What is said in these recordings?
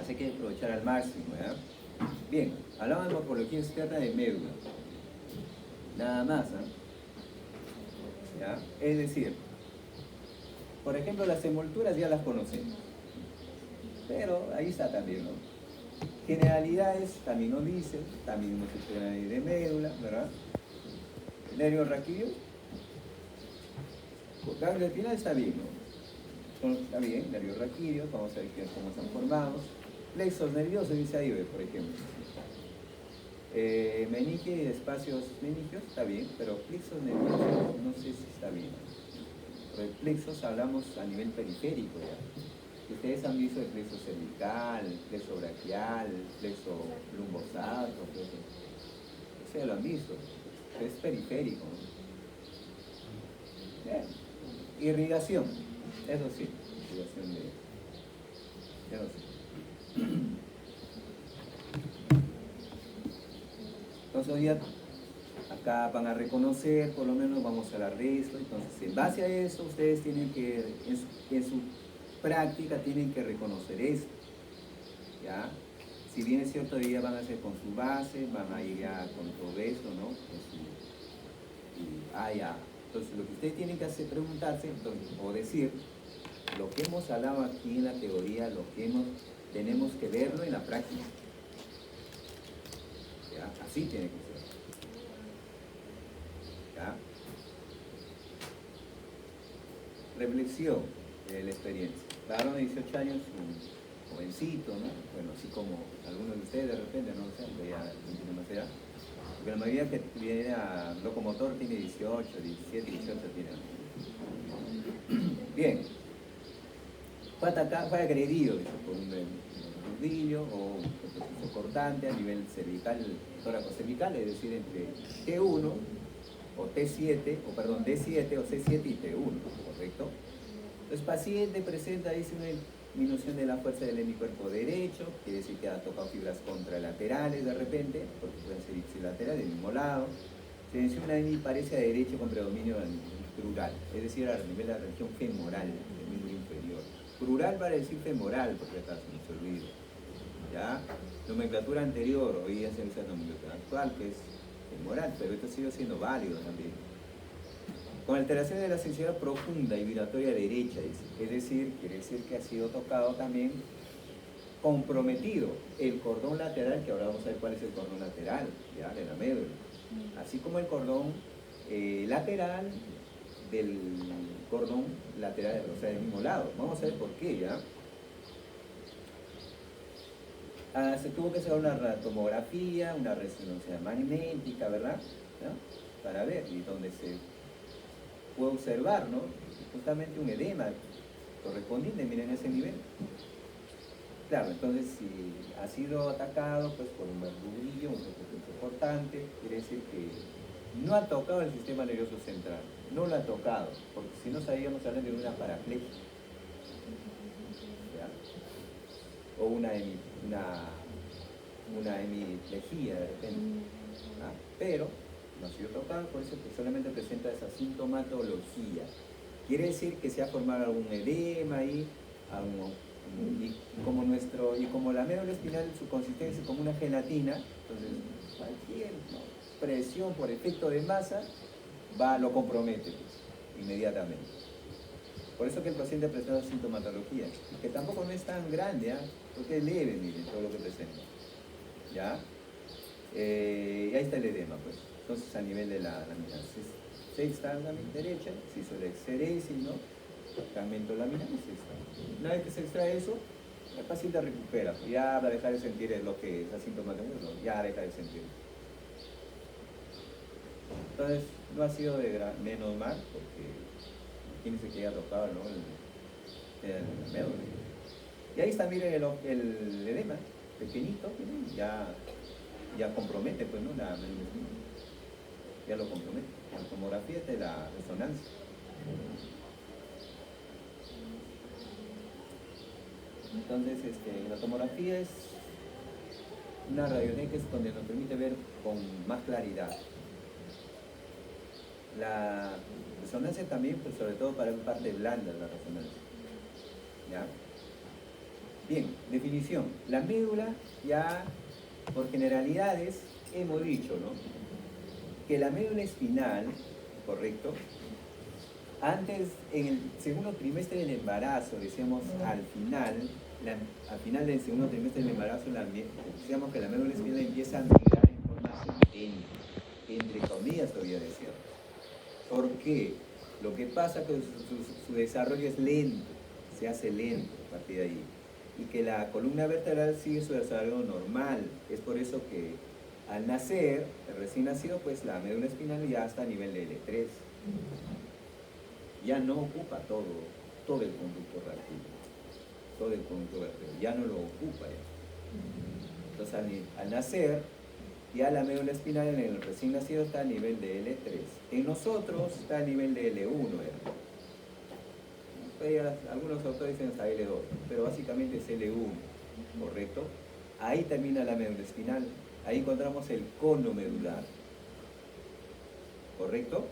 Así que hay que aprovechar al máximo, ¿ya? Bien, hablamos de morfología externa de médula. Nada más, ¿eh? ¿Ya? Es decir, por ejemplo, las envolturas ya las conocemos. Pero ahí está también, ¿no? Generalidades también nos dice, también nos explican ahí de médula, ¿verdad? Nervio raquídeo, ganglio espinal está bien, ¿no? Está bien, nervios raquídeos, vamos a ver cómo están formados. Plexos nerviosos, dice ahí, por ejemplo. Meninge y espacios meningios, está bien, pero plexos nerviosos no sé si está bien. Porque plexos hablamos a nivel periférico ya. Ustedes han visto el plexo cervical, el plexo braquial, el plexo lumbosato, eso ya lo han visto, es periférico, ¿no? Bien. Irrigación, eso sí, irrigación de, eso sí. Entonces hoy día acá van a reconocer, por lo menos vamos a hablar de esto, entonces en base a eso ustedes tienen que, en su práctica tienen que reconocer esto, ¿ya? Si bien es cierto, hoy día van a hacer con su base, van a ir ya con todo esto, ¿no? Ya. Entonces lo que ustedes tienen que hacer, preguntarse, entonces, o decir, lo que hemos hablado aquí en la teoría, lo que tenemos que verlo en la práctica. ¿Ya? Así tiene que ser. ¿Ya? Reflexión de la experiencia. Varón de 18 años, un jovencito, ¿no? Bueno, así como algunos de ustedes de repente, no sé, ya tiene más edad. Porque la mayoría que viene a locomotor tiene 18, 17, 18 tiene. Bien. Fue atacado, fue agredido por un nudillo o un proceso cortante a nivel cervical, tóraco cervical, es decir, entre T1 o T7, o perdón, D7 o C7 y T1, ¿correcto? Entonces, paciente presenta, dice, una disminución de la fuerza del hemicuerpo derecho, quiere decir que ha tocado fibras contralaterales de repente, porque pueden ser ipsilaterales del mismo lado. Se menciona una hemiparesia derecho con predominio crural, es decir, a nivel de la región femoral, del miembro inferior. Crural para decir femoral, porque acá se nos olvida. ¿Ya? Nomenclatura anterior, hoy ya se usa nomenclatura actual, que es femoral, pero esto sigue siendo válido también. Con alteración de la sensibilidad profunda y vibratoria derecha, es decir, quiere decir que ha sido tocado también, comprometido el cordón lateral, que ahora vamos a ver cuál es el cordón lateral, ¿ya? De la médula, así como el cordón lateral del cordón lateral, o sea, del mismo lado. Vamos a ver por qué, ¿ya? Se tuvo que hacer una tomografía, una resonancia magnética, ¿verdad? ¿No? Para ver, y donde se puede observar, ¿no? Justamente un edema correspondiente, miren ese nivel. Claro, entonces si ha sido atacado pues por un nudillo, un proceso cortante, quiere decir que no ha tocado el sistema nervioso central, no lo ha tocado, porque si no sabíamos hablar de una paraplegia, ¿ya? O una hemiplejía de repente, ¿ah? Pero no ha sido tocado, por eso que solamente presenta esa sintomatología. Quiere decir que se ha formado algún edema ahí, y como la médula espinal, su consistencia es como una gelatina, entonces cualquier presión por efecto de masa lo compromete pues, inmediatamente. Por eso que el paciente presenta sintomatología, que tampoco no es tan grande, ¿eh? Porque es leve, miren, todo lo que presenta. ¿Ya? Y ahí está el edema, pues. Entonces, a nivel de la lámina sexta derecha, se hizo el exeresis, ¿no? Fragmento laminar y se extrae. Una vez que se extrae eso, el paciente recupera, pues ya va a dejar de sentir lo que es asintomático, ya deja de sentir. Entonces, no ha sido de menos mal, porque imagínense que ya tocaba, ¿no? el médula. Y ahí está, miren, el edema, pequeñito, ya compromete, pues, ¿no? Ya lo compromete. La tomografía es de la resonancia. Entonces, la tomografía es una radiotécnica donde nos permite ver con más claridad. La resonancia también, pues sobre todo para ver parte blanda de la resonancia. ¿Ya? Bien, definición. La médula, ya por generalidades, hemos dicho, ¿no? Que la médula espinal, ¿correcto? Antes, en el segundo trimestre del embarazo, decíamos al final del segundo trimestre del embarazo, decíamos que la médula espinal empieza a migrar en forma ascendente, entre comillas todavía decíamos. ¿Por qué? Lo que pasa es que su desarrollo es lento, se hace lento a partir de ahí. Y que la columna vertebral sigue su desarrollo normal. Es por eso que al nacer, el recién nacido, pues la médula espinal ya está a nivel de L3. Ya no ocupa todo el conducto raquídeo, todo el conducto vertebral, ya no lo ocupa ya. Entonces al nacer, ya la médula espinal en el recién nacido está a nivel de L3. En nosotros está a nivel de L1. Algunos autores dicen hasta L2, pero básicamente es L1, ¿correcto? Ahí termina la médula espinal, ahí encontramos el cono medular, ¿correcto?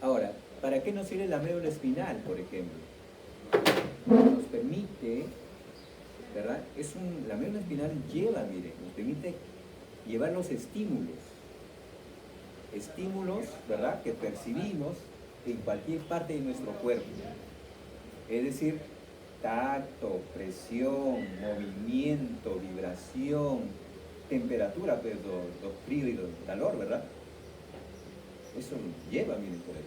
Ahora, ¿para qué nos sirve la médula espinal, por ejemplo? Nos permite, ¿verdad? La médula espinal nos permite llevar los estímulos, ¿verdad?, que percibimos en cualquier parte de nuestro cuerpo. Es decir, tacto, presión, movimiento, vibración, temperatura, pues, lo frío y lo calor, ¿verdad? Eso lleva, miren, por ahí,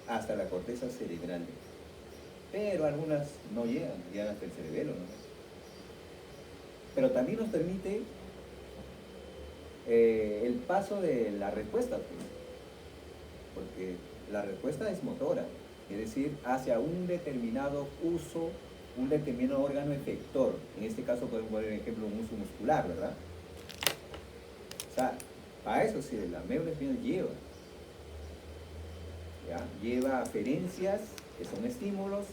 hasta la corteza cerebral. Pero algunas no llegan hasta el cerebelo, ¿no? Pero también nos permite el paso de la respuesta, pues, porque la respuesta es motora, es decir, hacia un determinado uso, un determinado órgano efector. En este caso podemos poner, por ejemplo, un uso muscular, ¿verdad? O sea, para eso sí, la médula espinal lleva. ¿Ya? Lleva aferencias, que son estímulos,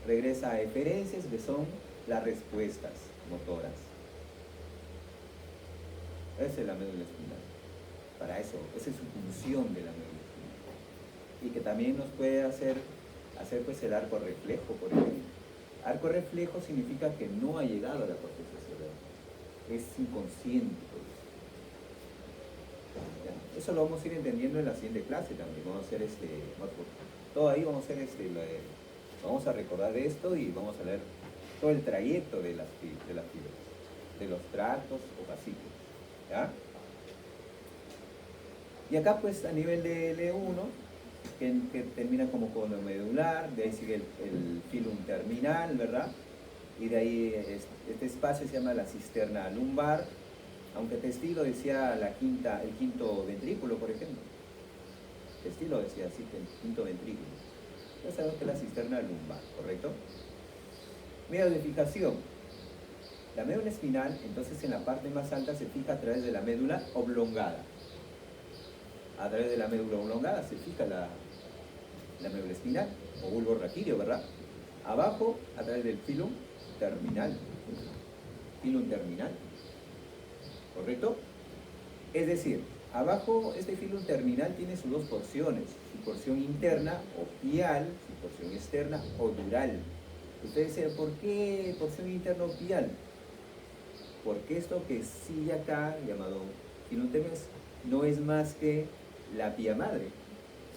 regresa a eferencias, que son las respuestas motoras. Esa es la médula espinal. Para eso, esa es su función de la médula espinal. Y que también nos puede hacer pues el arco reflejo, por ejemplo. Arco reflejo significa que no ha llegado a la corteza cerebral. Es inconsciente. Eso lo vamos a ir entendiendo en la siguiente clase también. Vamos a hacer todo ahí vamos a hacer vamos a recordar esto y vamos a leer todo el trayecto de las fibras, de los tractos o fascículos. ¿Ya? Y acá pues a nivel de L1, que termina como cono medular, de ahí sigue el filum terminal, ¿verdad? Y de ahí este espacio se llama la cisterna lumbar, aunque Testilo decía el quinto ventrículo, por ejemplo. Testilo decía así, que el quinto ventrículo. Ya sabemos que es la cisterna lumbar, ¿correcto? Medio de fijación. La médula espinal, entonces en la parte más alta se fija a través de la médula oblongada. A través de la médula oblongada se fija la médula espinal, o bulbo raquídeo, ¿verdad? Abajo, a través del filum terminal. Filum terminal. ¿Correcto? Es decir, abajo este filum terminal tiene sus dos porciones, su porción interna o pial, su porción externa o dural. Ustedes dicen, ¿por qué porción interna o pial? Porque esto que sigue acá, llamado filum terminal, no es más que la pía madre.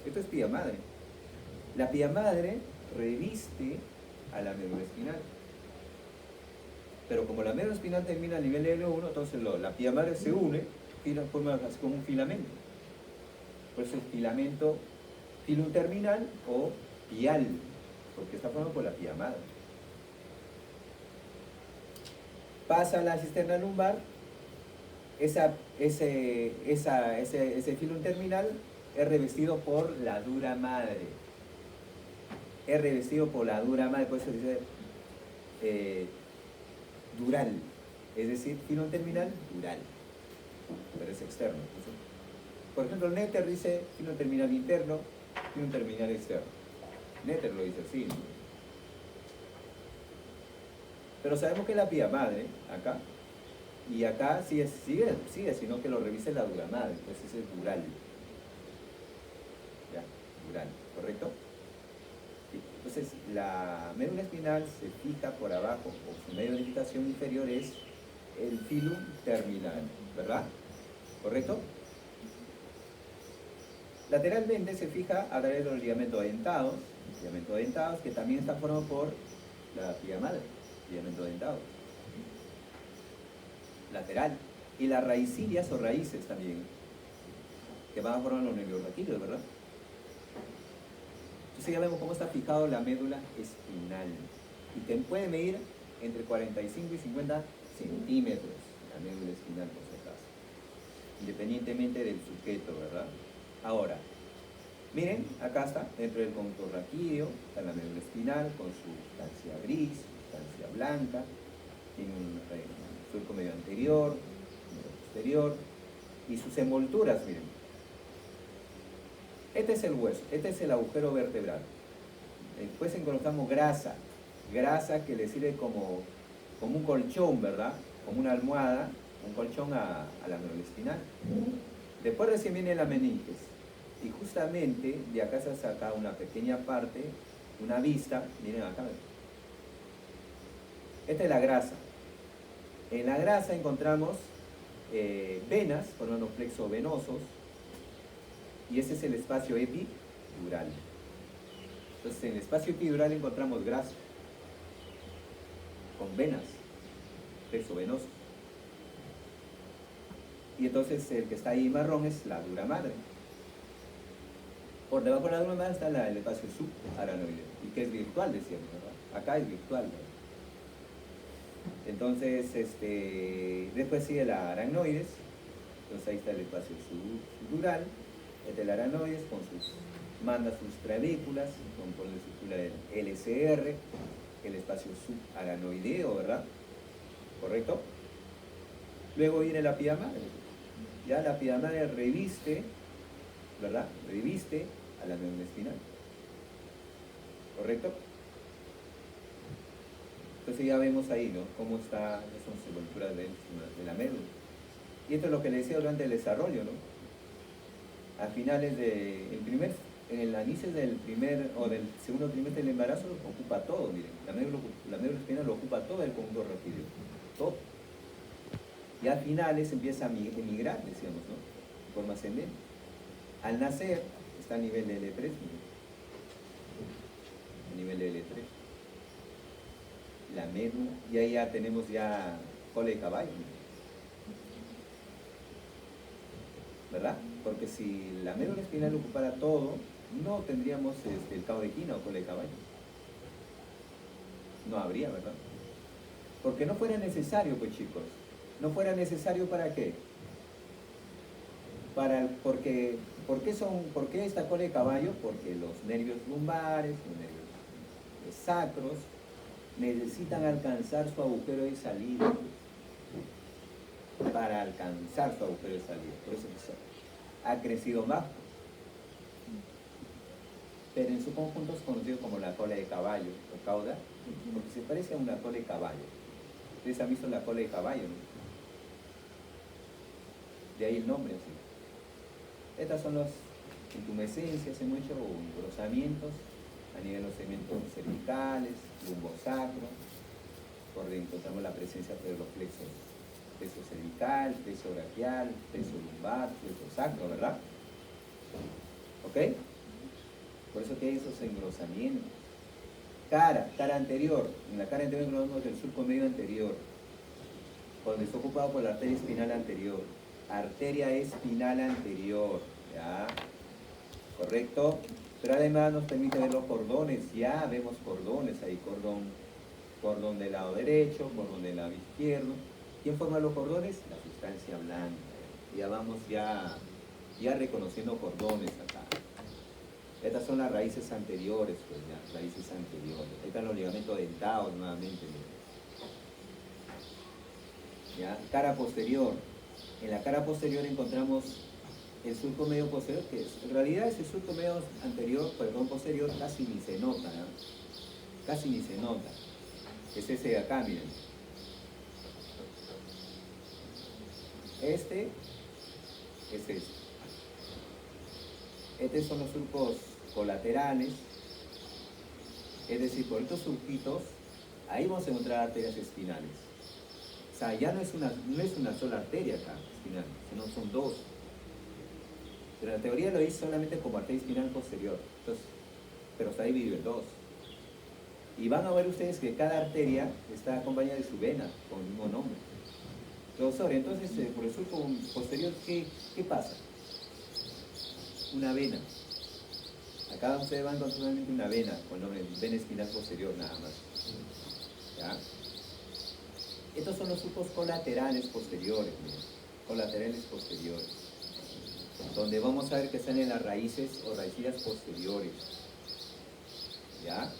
Esto es pía madre. La pía madre reviste a la médula espinal. Pero como la médula espinal termina a nivel de L1, entonces la pía madre se une, forma como un filamento. Por eso es filamento, filum terminal o pial, porque está formado por la pía madre. Pasa la cisterna lumbar, ese filum terminal es revestido por la dura madre. Es revestido por la dura madre, por eso dice dural, es decir, filum terminal dural, pero es externo. Entonces, por ejemplo, Netter dice filum terminal interno, filum terminal externo. Netter lo dice así, ¿no? Pero sabemos que la pía madre, acá, y acá sigue, sino que lo revise la dura madre, pues ese es dural. Ya, dural, ¿correcto? Sí. Entonces Entonces, la médula espinal se fija por abajo, o su medio de unificación inferior es el filum terminal, ¿verdad? ¿Correcto? Lateralmente se fija a través de los ligamentos dentados, que también está formado por la pía madre, ligamento dentado. Lateral. Y las raicilias o raíces también, que van a formar los nervios raquídeos, ¿verdad? Entonces ya vemos cómo está fijado la médula espinal. Y que puede medir entre 45 y 50 centímetros la médula espinal, por si acaso. Independientemente del sujeto, ¿verdad? Ahora, miren, acá está, dentro del conducto raquídeo, está la médula espinal con su sustancia gris, sustancia blanca, tiene un surco medio anterior, medio posterior, y sus envolturas, miren. Este es el hueso, este es el agujero vertebral. Después encontramos grasa, grasa que le sirve como un colchón, ¿verdad? Como una almohada, un colchón a la médula espinal. Después recién viene la meninges. Y justamente de acá se saca una pequeña parte, una vista, miren acá. Esta es la grasa. En la grasa encontramos venas, formando plexos venosos, y ese es el espacio epidural. Entonces en el espacio epidural encontramos grasa, con venas, plexo venoso. Y entonces el que está ahí marrón es la dura madre. Por debajo de la dura madre está el espacio subaranoide, y que es virtual, decíamos, ¿verdad? Acá es virtual, ¿verdad? Entonces, después sigue la aracnoides, entonces ahí está el espacio subdural, el aracnoides con manda sus trabéculas, con donde circula el LCR, el espacio subaranoideo, ¿verdad? ¿Correcto? Luego viene la pía madre, ya la pía madre reviste, ¿verdad? Reviste a la médula espinal, ¿correcto? Entonces ya vemos ahí, ¿no? Cómo está, son sus envolturas de la médula. Y esto es lo que le decía durante el desarrollo, ¿no? A finales en el inicio del primer o del segundo trimestre del embarazo ocupa todo, miren. La médula espinal lo ocupa todo el conducto raquídeo, todo. Y a finales empieza a emigrar, decíamos, ¿no? De forma ascendente. Al nacer está a nivel de L3, miren. A nivel de L3. La médula, y ahí ya tenemos ya cola de caballo, ¿verdad? Porque si la médula espinal ocupara todo, no tendríamos el cabo de quina o cola de caballo. No habría, ¿verdad? Porque no fuera necesario, pues chicos. ¿No fuera necesario para qué? ¿Por qué esta cola de caballo? Porque los nervios lumbares, los nervios sacros, necesitan alcanzar su agujero de salida. Para alcanzar su agujero de salida. Por eso ha crecido más. Pero en su conjunto es conocido como la cola de caballo o cauda, porque se parece a una cola de caballo. Ustedes han visto la cola de caballo, ¿no? De ahí el nombre, así. Estas son las intumescencias, hemos hecho engrosamientos a nivel de los segmentos cervicales, lumbosacro, por donde encontramos la presencia de los plexos, plexo cervical, plexo braquial, plexo lumbar, plexo sacro, ¿verdad? ¿Ok? Por eso que hay esos engrosamientos. Cara anterior. En la cara anterior encontramos el surco medio anterior, donde está ocupado por la arteria espinal anterior. Arteria espinal anterior, ¿ya? ¿Correcto? Pero además nos permite ver los cordones, ya vemos cordones ahí, cordón del lado derecho, cordón del lado izquierdo. ¿Quién forma los cordones? La sustancia blanca. Ya vamos ya reconociendo cordones acá. Estas son las raíces anteriores, pues ya, raíces anteriores. Ahí están los ligamentos dentados nuevamente. ¿Ya? Cara posterior. En la cara posterior encontramos el surco medio posterior, que en realidad ese surco medio posterior casi ni se nota, ¿no? Casi ni se nota. Es ese de acá, miren. Este es este. Estos son los surcos colaterales, Es decir, por estos surquitos, ahí vamos a encontrar arterias espinales. O sea, ya no es una sola arteria acá, espinal, sino son dos. Pero la teoría lo dice solamente como arteria espinal posterior. Entonces, pero hasta ahí viven dos. Y van a ver ustedes que cada arteria está acompañada de su vena, con el mismo nombre. Profesor, entonces, por el surco posterior, ¿qué pasa? Una vena. Acá ustedes van con solamente una vena, con el nombre de vena espinal posterior, nada más. ¿Ya? Estos son los surcos colaterales posteriores, miren, colaterales posteriores, donde vamos a ver que están en las raíces o raicillas posteriores. ¿Ya?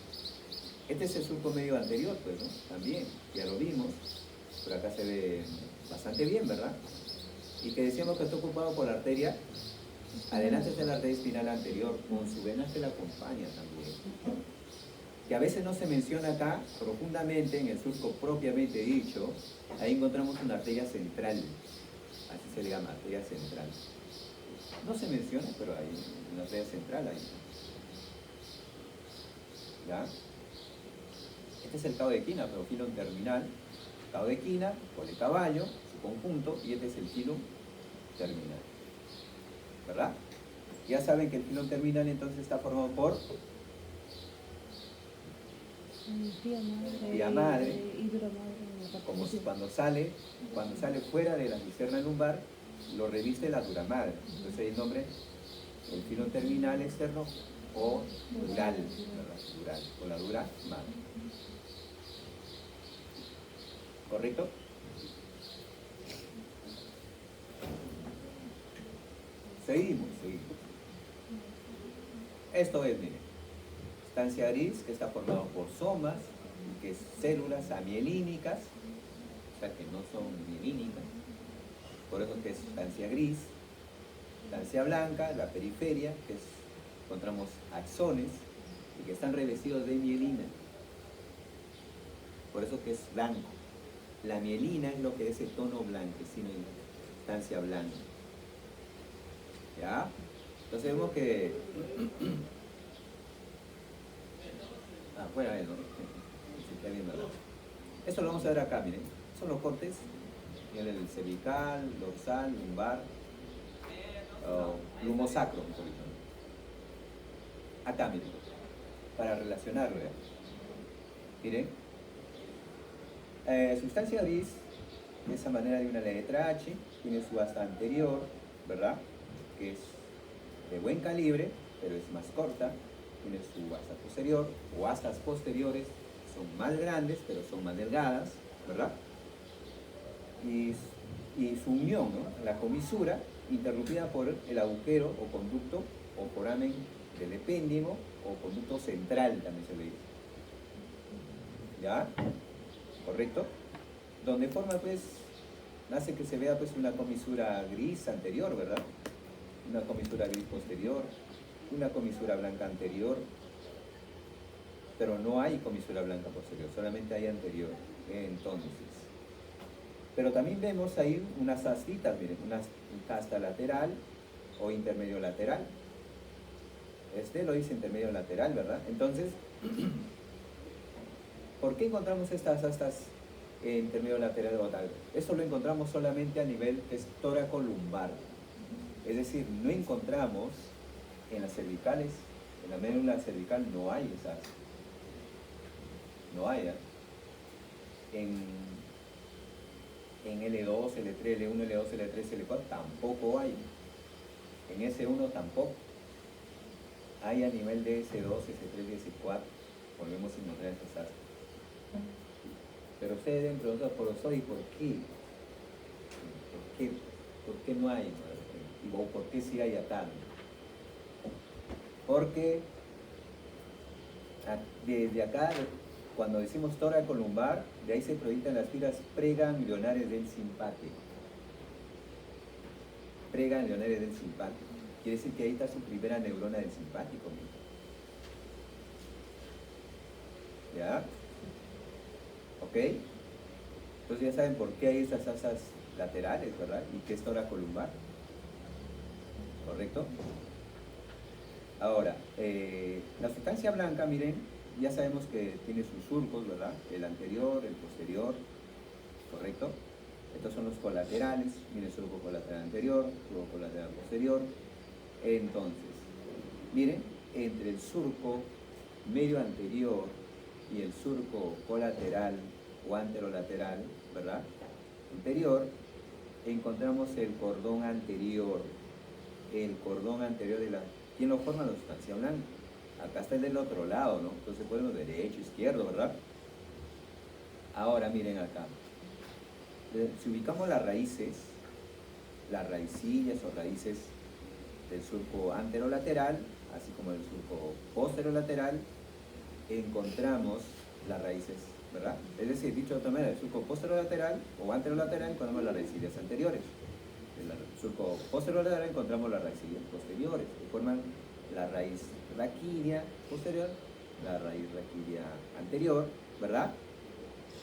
Este es el surco medio anterior, pues, ¿no? También, ya lo vimos, pero acá se ve bastante bien, ¿verdad? Y que decíamos que está ocupado por la arteria, adelante está la arteria espinal anterior, con su vena que la acompaña también. Que a veces no se menciona acá profundamente en el surco propiamente dicho, ahí encontramos una arteria central, así se le llama, arteria central. No se menciona, pero hay una arteria central ahí. ¿Ya? Este es el cabo de quina, pero filón terminal. Cabo de quina, colecaballo, su conjunto, y este es el filón terminal. ¿Verdad? Ya saben que el filón terminal entonces está formado por vía madre, como cuando sale fuera de la cisterna lumbar, lo reviste la dura madre. Entonces hay el nombre, el filón terminal externo o dural, ¿verdad? Dural, o la dura madre. ¿Correcto? Seguimos. Esto es, miren, sustancia gris, que está formado por somas, que es células amielínicas, o sea que no son mielínicas, por eso que es sustancia gris. Sustancia blanca, la periferia, que encontramos axones, y que están revestidos de mielina, por eso que es blanco. La mielina es lo que es el tono blanquecino en sustancia blanca. ¿Ya? Entonces vemos que fuera de eso. Esto lo vamos a ver acá, miren. Son los cortes. Miren el cervical, dorsal, lumbar, lumosacro, mejor dicho. Acá, miren. Para relacionarlo, ¿eh? Miren. Sustancia gris, de esa manera de una letra H, tiene su asta anterior, ¿verdad? Que es de buen calibre, pero es más corta. Tiene su asta posterior o astas posteriores, son más grandes, pero son más delgadas, ¿verdad? Y su unión, ¿no? La comisura, interrumpida por el agujero o conducto o foramen del epéndimo o conducto central, también se le dice. ¿Ya? ¿Correcto? Donde forma, pues, hace que se vea, pues, una comisura gris anterior, ¿verdad? Una comisura gris posterior, una comisura blanca anterior, pero no hay comisura blanca posterior, solamente hay anterior. Entonces, pero también vemos ahí unas astitas, miren, una asta lateral o intermedio lateral. Este lo dice intermedio lateral, ¿verdad? Entonces, ¿por qué encontramos estas astas intermedio lateral o tal? Esto lo encontramos solamente a nivel tóraco-lumbar. Es decir, no encontramos en las cervicales, en la médula cervical no hay esas. No hay, ¿eh? En L2, L3, L1, L2, L3, L4 tampoco hay. En S1 tampoco. Hay a nivel de S2, S3 y S4. Volvemos a encontrar esas astas. Pero ustedes deben preguntar, profesor, ¿y por qué? ¿Por qué no hay? ¿O por qué sí hay acá? Porque desde acá, cuando decimos tóraco lumbar, de ahí se proyectan las fibras preganglionares del simpático. Preganglionares del simpático. Quiere decir que ahí está su primera neurona del simpático. ¿Ya? ¿Ok? Entonces ya saben por qué hay esas asas laterales, ¿verdad? Y qué es tóraco lumbar. ¿Correcto? Ahora, la sustancia blanca, miren, ya sabemos que tiene sus surcos, ¿verdad? El anterior, el posterior, ¿correcto? Estos son los colaterales, miren, surco colateral anterior, surco colateral posterior. Entonces, miren, entre el surco medio anterior y el surco colateral o anterolateral, ¿verdad? Anterior, encontramos el cordón anterior. El cordón anterior de la... ¿Quién lo forma? La sustancia blanca. Acá está el del otro lado, ¿no? Entonces ponemos derecho, izquierdo, ¿verdad? Ahora miren acá. Si ubicamos las raíces, las raicillas o raíces del surco anterolateral, así como del surco posterolateral, encontramos las raíces, ¿verdad? Es decir, dicho de otra manera, el surco posterolateral o anterolateral encontramos las raicillas anteriores. En el surco posterolateral encontramos las raicillas posteriores, que forman la raíz raquídea posterior, la raíz raquídea anterior, ¿verdad?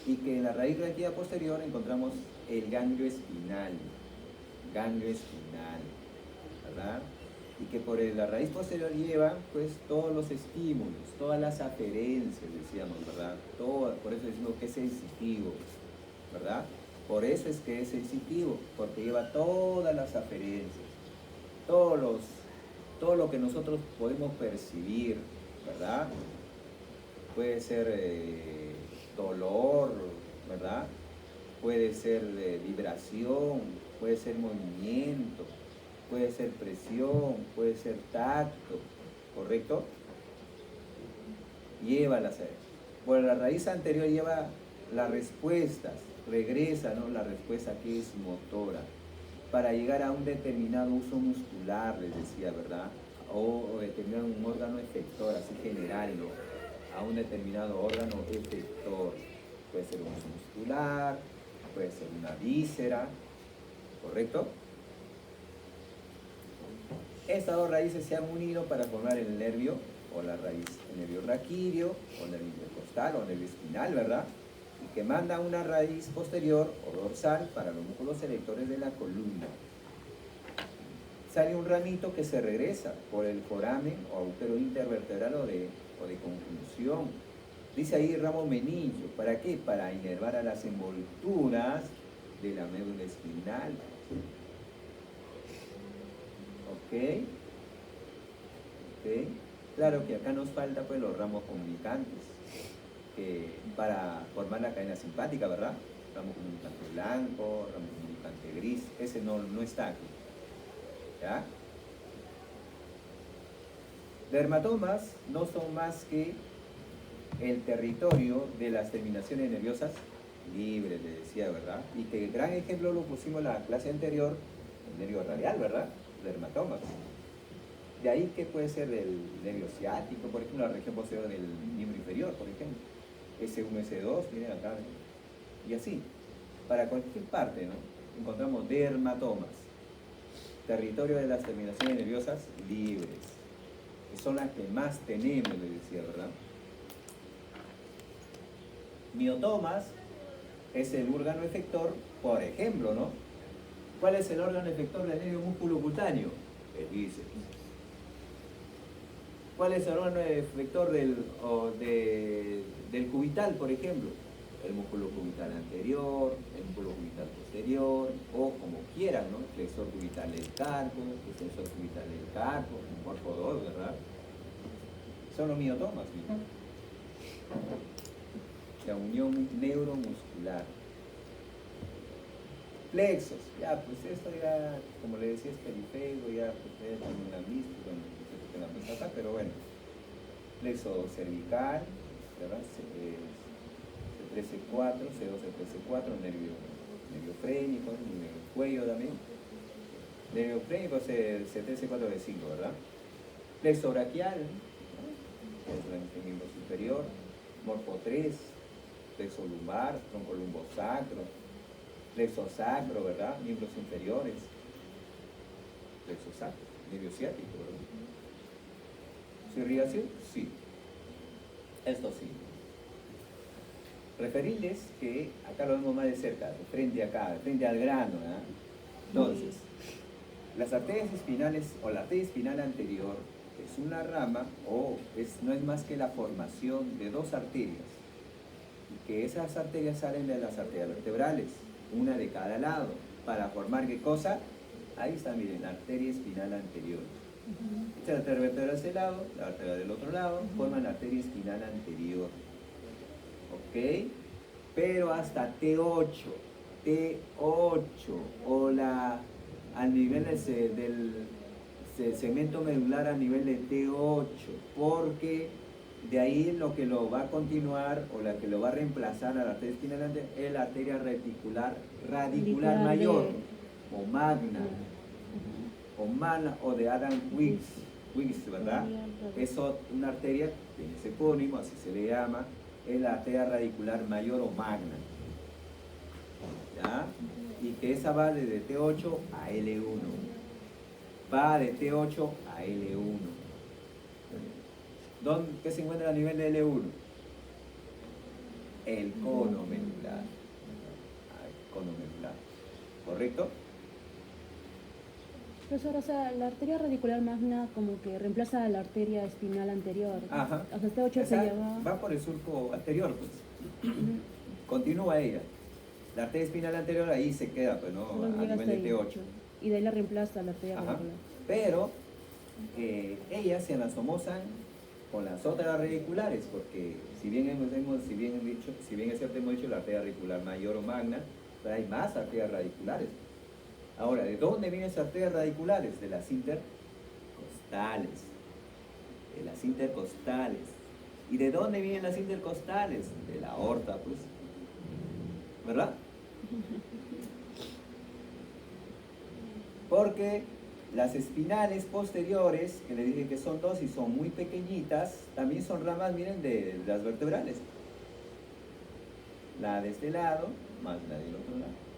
Y que en la raíz raquídea posterior encontramos el ganglio espinal, ¿verdad? Y que por la raíz posterior lleva pues todos los estímulos, todas las aferencias, decíamos, ¿verdad? Todo, por eso decimos que es sensitivo, ¿verdad? Por eso es que es sensitivo, porque lleva todas las aferencias, todo lo que nosotros podemos percibir, ¿verdad? Puede ser dolor, ¿verdad? Puede ser vibración, puede ser movimiento, puede ser presión, puede ser tacto, ¿correcto? Lleva por la raíz anterior lleva las respuestas, regresa, ¿no? La respuesta que es motora, para llegar a un determinado uso muscular, les decía, ¿verdad? O determinar un órgano efector, así general, ¿no? A un determinado órgano efector. Puede ser un uso muscular, puede ser una víscera, ¿correcto? Estas dos raíces se han unido para formar el nervio, o la raíz, el nervio raquídeo, o el nervio costal, o el nervio espinal, ¿verdad? Y que manda una raíz posterior o dorsal para los músculos selectores de la columna. Sale un ramito que se regresa por el foramen o agujero intervertebral o de conjunción. Dice ahí ramo menillo. ¿Para qué? Para inervar a las envolturas de la médula espinal. ¿Ok? ¿Ok? Claro que acá nos falta pues los ramos comunicantes para formar la cadena simpática, ¿verdad? Ramo comunicante blanco, ramo comunicante gris. Ese no está aquí. ¿Ya? Dermatomas no son más que el territorio de las terminaciones nerviosas libres, le decía, ¿verdad? Y que el gran ejemplo lo pusimos en la clase anterior, el nervio radial, ¿verdad? Dermatomas. De ahí que puede ser del nervio ciático, por ejemplo, la región posterior del miembro inferior, por ejemplo. S1, S2, miren acá. Y así. Para cualquier parte, ¿no? Encontramos dermatomas. Territorio de las terminaciones nerviosas libres. Que son las que más tenemos, le decía, ¿verdad? Miotomas es el órgano efector, por ejemplo, ¿no? ¿Cuál es el órgano efector del nervio músculo cutáneo? El bíceps. ¿Cuál es el órgano efector del cubital, por ejemplo? El músculo cubital anterior, el músculo cubital posterior, o como quieran, ¿no? Flexor cubital del carpo, extensor cubital del carpo, morfo 2, ¿verdad? Son los miotomas, ¿sí? La unión neuromuscular. Plexos, ya, pues esto ya, como le decía, es periférico, ya, pues ustedes también la han visto, bueno, no sé la han acá, pero bueno. Plexo cervical, ¿verdad? C13-4, C12-13-4, nervio frénico, nervio cuello también. Nervio frénico es el C13-4-5, ¿verdad? Plexo braquial, ¿no? Es el miembro superior. Morfo 3, plexo lumbar, tronco lumbosacro. Plexo sacro, ¿verdad? Miembros inferiores. Plexo sacro, nervio ciático, ¿verdad? ¿Su irrigación? Sí. Esto sí. Referirles que acá lo vemos más de cerca, de frente acá, de frente al grano, ¿verdad? Entonces, las arterias espinales o la arteria espinal anterior es una rama o no es más que la formación de dos arterias. Y que esas arterias salen de las arterias vertebrales, una de cada lado, para formar ¿qué cosa? Ahí está, miren, la arteria espinal anterior. Esta arteria vertebral de este lado, la arteria del otro lado, forman la arteria espinal anterior. ¿Ok? Pero hasta T8 o al nivel del segmento medular a nivel de T8, porque de ahí lo que lo va a continuar o la que lo va a reemplazar a la arteria espinal anterior es la arteria radicular mayor o magna o de Adam Wiggs, ¿verdad? Es una arteria que es epónimo, así se le llama, es la arteria radicular mayor o magna, ¿ya? Y que esa va desde T8 a L1, va de T8 a L1. ¿Qué se encuentra a nivel de L1? El cono medular. El cono medular, ¿correcto? Profesor, o sea, la arteria radicular magna como que reemplaza a la arteria espinal anterior. Ajá. O sea, este 8 se llama... Va por el surco anterior, pues. Continúa ella. La arteria espinal anterior ahí se queda, pues, ¿no? A nivel de T8. Y de ahí la reemplaza la arteria radicular. Pero ellas se anastomosan con las otras radiculares, porque si bien es cierto, hemos dicho la arteria radicular mayor o magna, pero hay más arterias radiculares. Ahora, ¿de dónde vienen esas arterias radiculares? De las intercostales. De las intercostales. ¿Y de dónde vienen las intercostales? De la aorta, pues. ¿Verdad? Porque las espinales posteriores, que le dije que son dos y son muy pequeñitas, también son ramas, miren, de las vertebrales. La de este lado, más la del otro lado.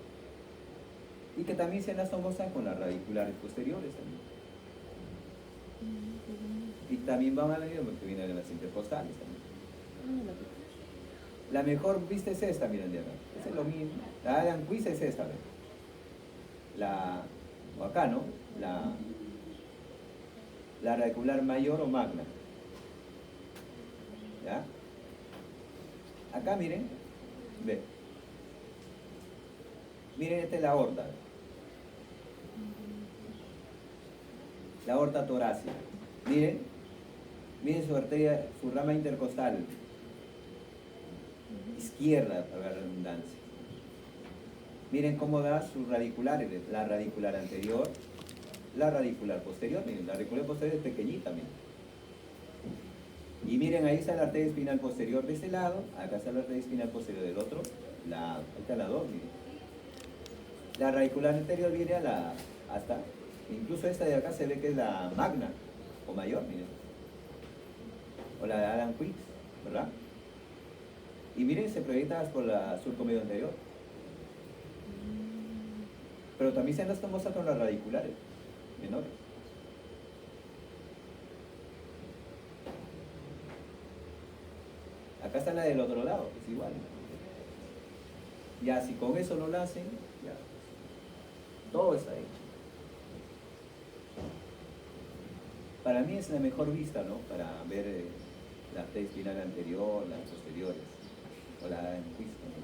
Y que también se anastomosan con las radiculares posteriores también. Y también van a venir porque vienen de las intercostales también. La mejor vista es esta, miren de acá. Esa es lo mismo. La Adam Quiz es esta, ¿ven? O acá, ¿no? La radicular mayor o magna. ¿Ya? Acá miren, ve. Miren, esta es la aorta. La aorta torácica. Miren su arteria, su rama intercostal izquierda, para la redundancia. Miren cómo da sus radiculares, la radicular anterior, la radicular posterior. Miren, la radicular posterior es pequeñita, miren. Y miren, ahí está la arteria espinal posterior de este lado, acá está la arteria espinal posterior del otro lado. Ahí está la dos, miren. La radicular anterior viene hasta, incluso esta de acá se ve que es la magna o mayor, miren. O la de Adam Quick, ¿verdad? Y miren, se proyecta por la surco medio anterior. Pero también se anastomosa con las radiculares menores. Acá está la del otro lado, es igual. Ya, si con eso no la hacen, ya. Todo está hecho. Para mí es la mejor vista, ¿no? Para ver la arteria espinal anterior, las posteriores, o la enquista, ¿no?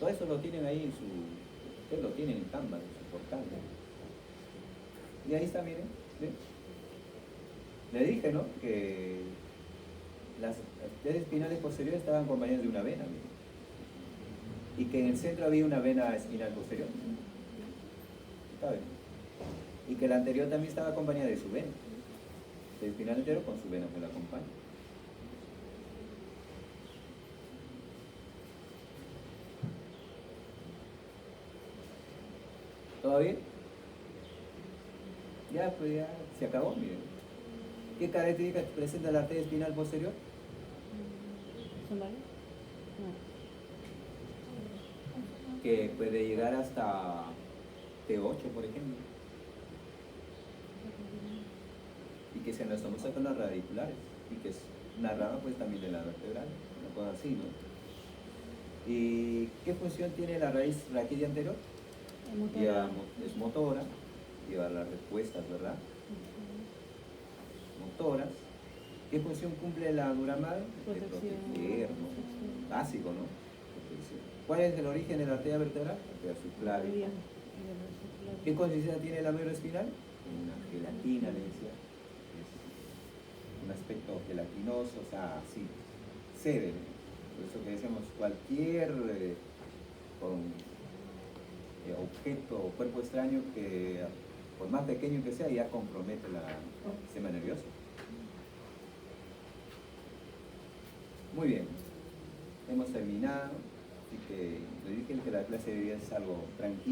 Todo eso lo tienen ahí ustedes lo tienen en Canva, en su portal, ¿no? Y ahí está, miren, ¿sí? Le dije, ¿no? Que las arterias espinales posteriores estaban acompañadas de una vena, miren. Y que en el centro había una vena espinal posterior. ¿Saben? Y que la anterior también estaba acompañada de su vena. El espinal entero con su vena que la acompaña. ¿Todo bien? Ya, pues ya se acabó, miren. ¿Qué características presenta la arteria espinal posterior? ¿Son varios? No. Que puede llegar hasta T8, por ejemplo. Y que se anastomosa con las radiculares. Y que es una rama, pues, también de la vertebral. Una cosa así, ¿no? ¿Y qué función tiene la raíz raquídea anterior? Motora. Es motora, lleva las respuestas, ¿verdad? Motoras. ¿Qué función cumple la duramada? De Protección. proteger, ¿no? Básico, ¿no? Protección. ¿Cuál es el origen de la arteria vertebral? Arteria subclavia. ¿Qué consistencia tiene la médula espinal? Una gelatina, le decía. Es un aspecto gelatinoso, o sea, así, cede. Por eso que decimos cualquier objeto o cuerpo extraño que, por más pequeño que sea, ya compromete el sistema nervioso. Muy bien, hemos terminado, así que le dije que la clase de hoy día es algo tranquila.